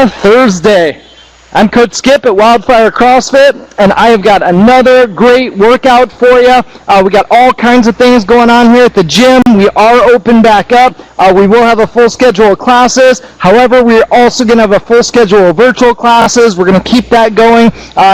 Thursday. I'm Coach Skip at Wildfire CrossFit, and I have got another great workout for you. We got all kinds of things going on here at the gym. We are open back up. We will have a full schedule of classes. However, we're also going to have a full schedule of virtual classes. We're going to keep that going.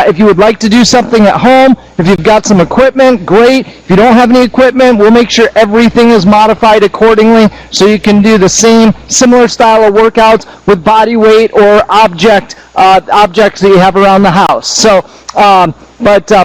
If you would like to do something at home, if you've got some equipment, great. If you don't have any equipment, we'll make sure everything is modified accordingly so you can do the similar style of workouts with body weight or objects that you have around the house. So,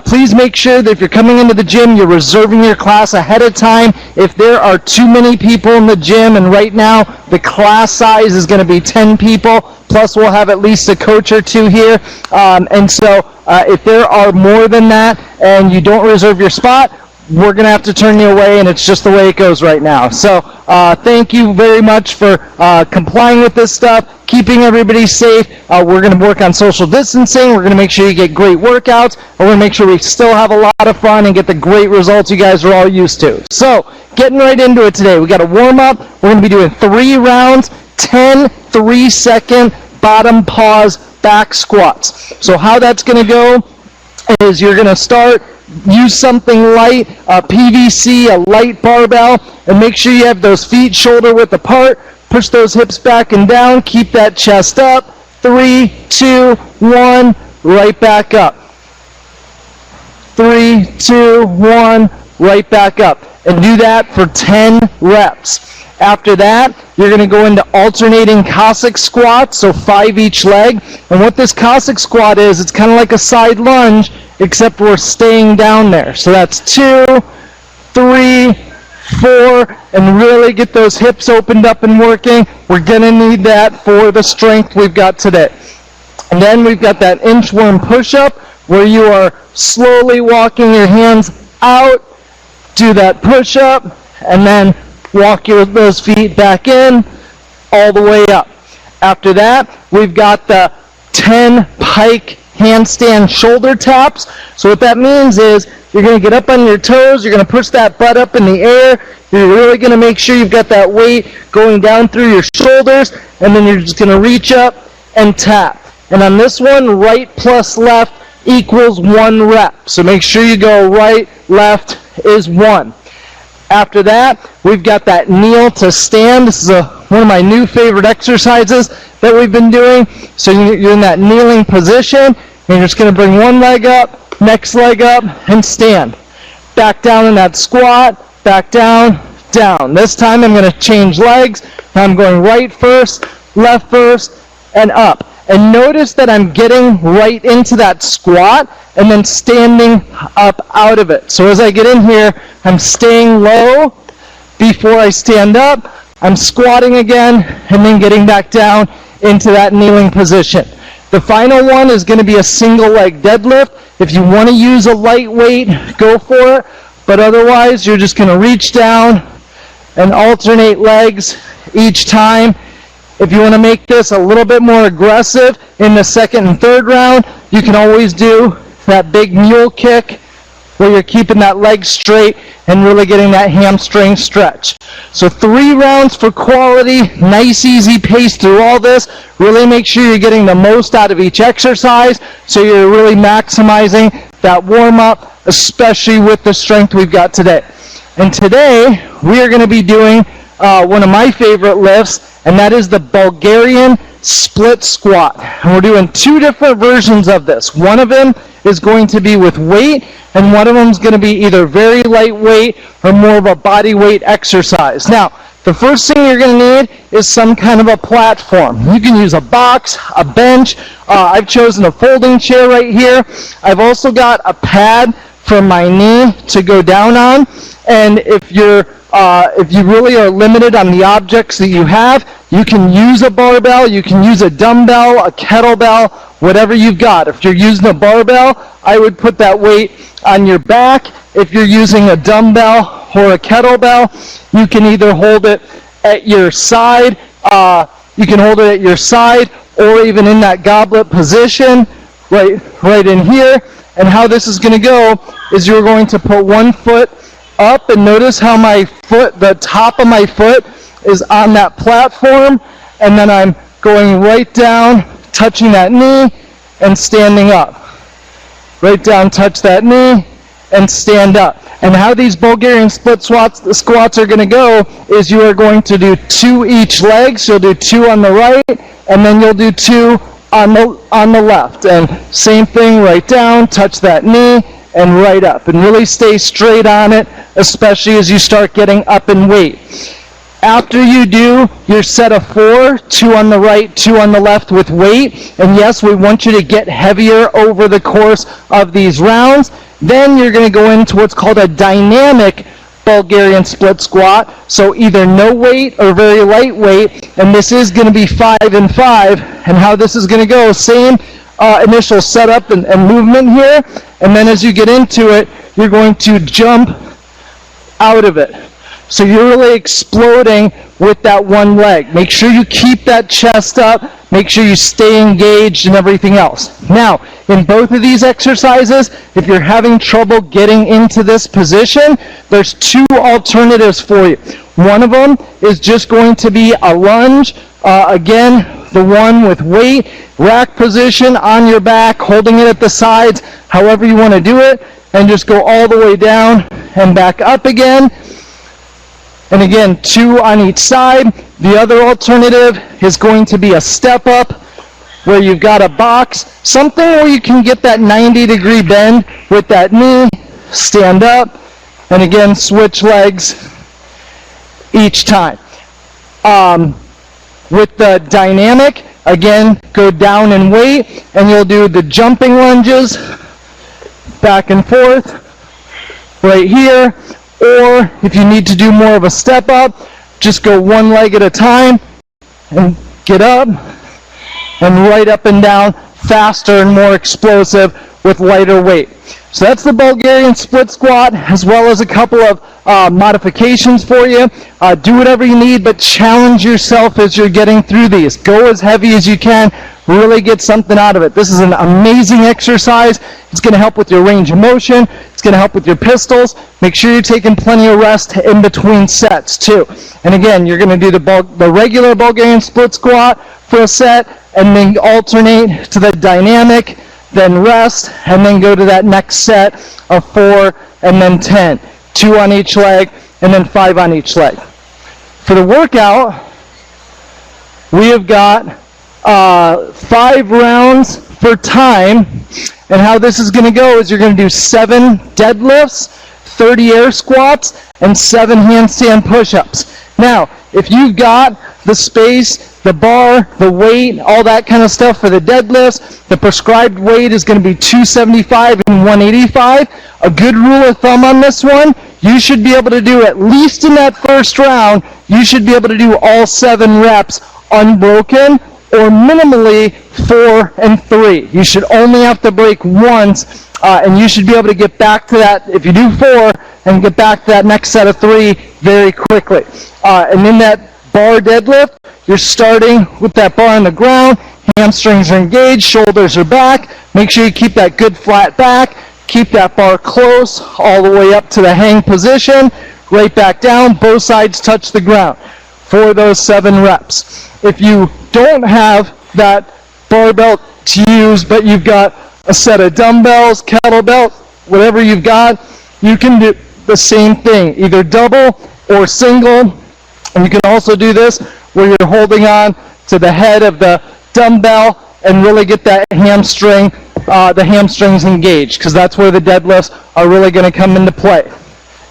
please make sure that if you're coming into the gym, you're reserving your class ahead of time. If there are too many people in the gym, and right now the class size is going to be 10 people, plus we'll have at least a coach or two here. If there are more than that and you don't reserve your spot, we're going to have to turn you away, and it's just the way it goes right now. So thank you very much for complying with this stuff, keeping everybody safe. We're going to work on social distancing. We're going to make sure you get great workouts. We're going to make sure we still have a lot of fun and get the great results you guys are all used to. So getting right into it today, we got a warm-up. We're going to be doing 3 rounds, 10 3-second bottom pause back squats. So how that's going to go is you're going to start, use something light, a PVC, a light barbell, and make sure you have those feet shoulder width apart. Push those hips back and down. Keep that chest up. 3, 2, 1, right back up. 3, 2, 1, right back up. And do that for 10 reps. After that, you're going to go into alternating Cossack Squats, so 5 each leg. And what this Cossack Squat is, it's kind of like a side lunge, except we're staying down there. So that's 2, 3, 4, and really get those hips opened up and working. We're going to need that for the strength we've got today. And then we've got that Inchworm Push-up, where you are slowly walking your hands out, do that push-up, and then walk those feet back in, all the way up. After that, we've got the 10 Pike handstand shoulder taps. So what that means is you're going to get up on your toes, you're going to push that butt up in the air, you're really going to make sure you've got that weight going down through your shoulders, and then you're just going to reach up and tap. And on this one, right plus left equals 1 rep. So make sure you go right, left is 1. After that, we've got that kneel to stand. This is one of my new favorite exercises that we've been doing. So you're in that kneeling position, and you're just going to bring one leg up, next leg up, and stand. Back down in that squat, back down, down. This time I'm going to change legs. I'm going right first, left first, and up. And notice that I'm getting right into that squat and then standing up out of it. So as I get in here, I'm staying low before I stand up. I'm squatting again and then getting back down into that kneeling position. The final one is going to be a single leg deadlift. If you want to use a lightweight, go for it. But otherwise, you're just going to reach down and alternate legs each time. If you want to make this a little bit more aggressive in the second and third round, you can always do that big mule kick where you're keeping that leg straight and really getting that hamstring stretch. So 3 rounds for quality, nice easy pace through all this. Really make sure you're getting the most out of each exercise so you're really maximizing that warm-up, especially with the strength we've got today. And today, we are going to be doing one of my favorite lifts, and that is the Bulgarian split squat. And we're doing 2 different versions of this. One of them is going to be with weight, and one of them is going to be either very lightweight or more of a body weight exercise. Now, the first thing you're going to need is some kind of a platform. You can use a box, a bench. I've chosen a folding chair right here. I've also got a pad for my knee to go down on. And if you really are limited on the objects that you have, you can use a barbell, you can use a dumbbell, a kettlebell, whatever you've got. If you're using a barbell, I would put that weight on your back. If you're using a dumbbell or a kettlebell, you can either hold it at your side, or even in that goblet position, right in here. And how this is going to go is you're going to put one foot up, and notice how my foot, the top of my foot is on that platform, and then I'm going right down touching that knee, and standing up. Right down, touch that knee, and stand up. And how these Bulgarian split squats are going to go is you are going to do 2 each leg. So you'll do 2 on the right, and then you'll do 2 on the left. And same thing, right down, touch that knee, and right up. And really stay straight on it, especially as you start getting up in weight. After you do your set of 4, 2 on the right, 2 on the left with weight, and yes, we want you to get heavier over the course of these rounds, then you're going to go into what's called a dynamic Bulgarian split squat. So either no weight or very light weight, and this is going to be 5 and 5. And how this is going to go, same initial setup and movement here, and then as you get into it, you're going to jump out of it. So you're really exploding with that one leg. Make sure you keep that chest up. Make sure you stay engaged and everything else. Now, in both of these exercises, if you're having trouble getting into this position, there's 2 alternatives for you. One of them is just going to be a lunge. Again, the one with weight, rack position on your back, holding it at the sides, however you want to do it, and just go all the way down and back up again. And again, 2 on each side. The other alternative is going to be a step up where you've got a box, something where you can get that 90-degree bend with that knee, stand up, and again, switch legs each time. With the dynamic, again, go down in weight, and you'll do the jumping lunges, back and forth, right here. Or if you need to do more of a step up, just go one leg at a time and get up and right up and down, faster and more explosive with lighter weight. So that's the Bulgarian split squat, as well as a couple of modifications for you. Do whatever you need, but challenge yourself as you're getting through these. Go as heavy as you can. Really get something out of it. This is an amazing exercise. It's going to help with your range of motion. It's going to help with your pistols. Make sure you're taking plenty of rest in between sets too. And again, you're going to do the regular Bulgarian split squat for a set, and then alternate to the dynamic, then rest, and then go to that next set of 4 and then 10. 2 on each leg, and then 5 on each leg. For the workout, we have got 5 rounds for time, and how this is going to go is you're going to do 7 deadlifts, 30 air squats, and 7 handstand push-ups. Now, if you've got the space, the bar, the weight, all that kind of stuff for the deadlifts, the prescribed weight is going to be 275 and 185. A good rule of thumb on this one, you should be able to do, at least in that first round, you should be able to do all 7 reps unbroken, or minimally 4 and 3. You should only have to break once, and you should be able to get back to that, if you do 4, and get back to that next set of 3 very quickly. And in that bar deadlift, you're starting with that bar on the ground, hamstrings are engaged, shoulders are back. Make sure you keep that good flat back, keep that bar close all the way up to the hang position, right back down, both sides touch the ground for those 7 reps. If you don't have that barbell to use, but you've got a set of dumbbells, kettlebell, whatever you've got, you can do the same thing, either double or single. And you can also do this where you're holding on to the head of the dumbbell and really get that hamstring, the hamstrings engaged, because that's where the deadlifts are really going to come into play.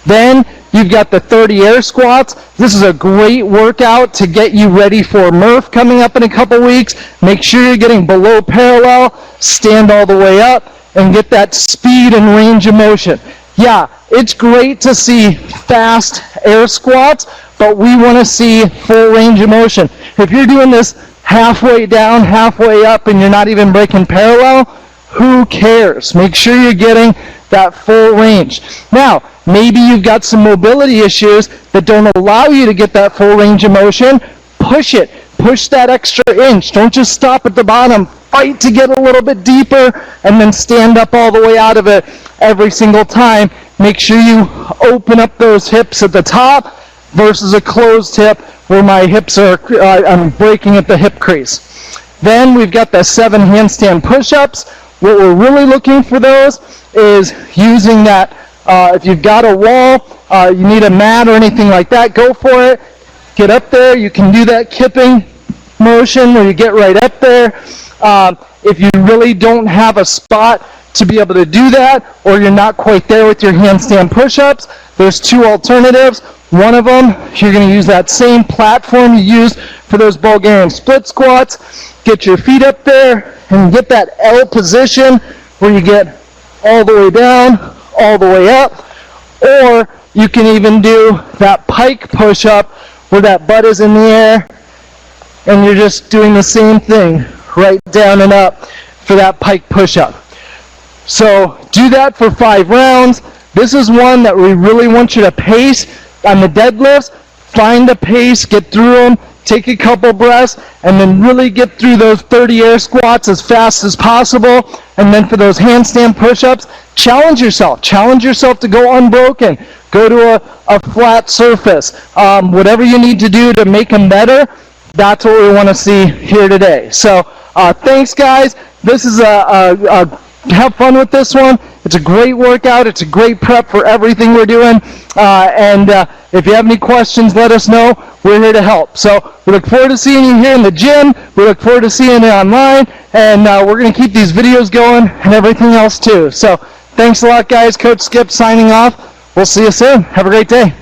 Then you've got the 30 air squats. This is a great workout to get you ready for Murph coming up in a couple weeks. Make sure you're getting below parallel, stand all the way up, and get that speed and range of motion. Yeah, it's great to see fast air squats, but we want to see full range of motion. If you're doing this halfway down, halfway up, and you're not even breaking parallel, who cares? Make sure you're getting that full range. Now, maybe you've got some mobility issues that don't allow you to get that full range of motion. Push it. Push that extra inch. Don't just stop at the bottom. Fight to get a little bit deeper, and then stand up all the way out of it every single time. Make sure you open up those hips at the top versus a closed hip where my hips are, I'm breaking at the hip crease. Then we've got the 7 handstand push-ups. What we're really looking for those is using that, if you've got a wall, you need a mat or anything like that, go for it. Get up there. You can do that kipping motion where you get right up there. If you really don't have a spot to be able to do that, or you're not quite there with your handstand push-ups, there's 2 alternatives. One of them, you're going to use that same platform you used for those Bulgarian split squats. Get your feet up there and get that L position where you get all the way down, all the way up. Or you can even do that pike push-up where that butt is in the air and you're just doing the same thing, right down and up for that pike push-up. So do that for 5 rounds. This is one that we really want you to pace on the deadlifts. Find the pace, get through them, take a couple breaths, and then really get through those 30 air squats as fast as possible. And then for those handstand push-ups, challenge yourself. Challenge yourself to go unbroken. Go to a flat surface. Whatever you need to do to make them better, that's what we want to see here today. So thanks, guys. This is have fun with this one. It's a great workout. It's a great prep for everything we're doing. And if you have any questions, let us know. We're here to help. So we look forward to seeing you here in the gym. We look forward to seeing you online. And we're going to keep these videos going and everything else too. So thanks a lot, guys. Coach Skip signing off. We'll see you soon. Have a great day.